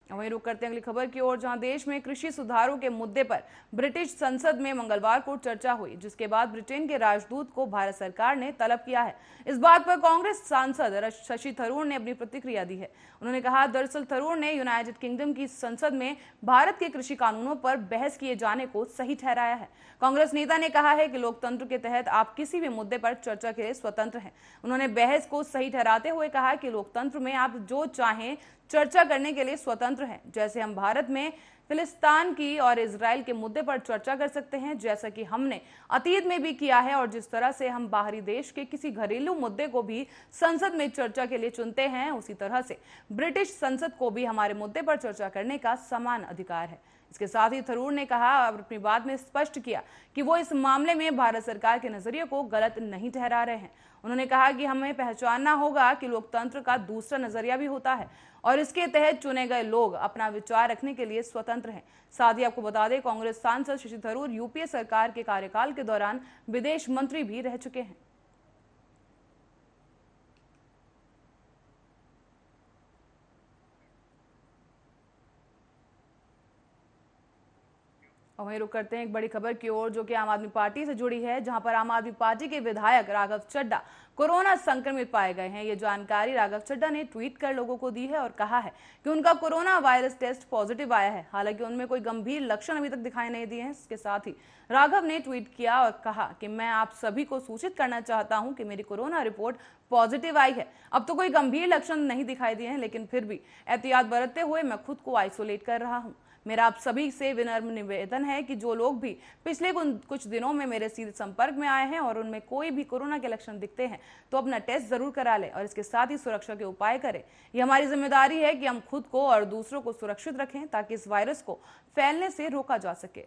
वहीं रुक करते हैं अगली खबर की ओर, जहां देश में कृषि सुधारों के मुद्दे पर ब्रिटिश संसद में मंगलवार को चर्चा हुई, जिसके बाद ब्रिटेन के राजदूत को भारत सरकार ने तलब किया है। इस बात पर कांग्रेस सांसद शशि थरूर ने अपनी प्रतिक्रिया दी है। उन्होंने कहा, दरअसल थरूर ने यूनाइटेड किंगडम की संसद में भारत के कृषि कानूनों पर बहस किए जाने को सही ठहराया है। कांग्रेस नेता ने कहा है कि लोकतंत्र के तहत आप किसी भी मुद्दे पर चर्चा के लिए स्वतंत्र हैं। उन्होंने बहस को सही ठहराते हुए कहा कि लोकतंत्र में आप जो चाहें चर्चा करने के लिए स्वतंत्र हैं। जैसे हम भारत में फिलिस्तीन की और इजराइल के मुद्दे पर चर्चा कर सकते हैं, जैसा कि हमने अतीत में भी किया है, और जिस तरह से हम बाहरी देश के किसी घरेलू मुद्दे को भी संसद में चर्चा के लिए चुनते हैं, उसी तरह से ब्रिटिश संसद को भी हमारे मुद्दे पर चर्चा करने का समान अधिकार है। इसके साथ ही थरूर ने कहा और अपनी बात में स्पष्ट किया कि वो इस मामले में भारत सरकार के नजरिए को गलत नहीं ठहरा रहे हैं। उन्होंने कहा कि हमें पहचानना होगा कि लोकतंत्र का दूसरा नजरिया भी होता है और इसके तहत चुने गए लोग अपना विचार रखने के लिए स्वतंत्र हैं। साथ ही आपको बता दें, कांग्रेस सांसद शशि थरूर यूपीए सरकार के कार्यकाल के दौरान विदेश मंत्री भी रह चुके हैं। और वहीं रुक करते हैं एक बड़ी खबर की ओर, जो कि आम आदमी पार्टी से जुड़ी है, जहां पर आम आदमी पार्टी के विधायक राघव चड्ढा कोरोना संक्रमित पाए गए हैं। ये जानकारी राघव चड्ढा ने ट्वीट कर लोगों को दी है और कहा है कि उनका कोरोना वायरस टेस्ट पॉजिटिव आया है। हालांकि उनमें कोई गंभीर लक्षण अभी तक दिखाई नहीं दिए हैं। इसके साथ ही राघव ने ट्वीट किया और कहा कि मैं आप सभी को सूचित करना चाहता हूं कि मेरी कोरोना रिपोर्ट पॉजिटिव आई है। अब तो कोई गंभीर लक्षण नहीं दिखाई दिए हैं, लेकिन फिर भी एहतियात बरतते हुए मैं खुद को आइसोलेट कर रहा हूं। मेरा आप सभी से विनम्र निवेदन है कि जो लोग भी पिछले कुछ दिनों में मेरे सीधे संपर्क में आए हैं और उनमें कोई भी कोरोना के लक्षण दिखते हैं तो अपना टेस्ट जरूर करा लें और इसके साथ ही सुरक्षा के उपाय करें। ये हमारी जिम्मेदारी है कि हम खुद को और दूसरों को सुरक्षित रखें ताकि इस वायरस को फैलने से रोका जा सके।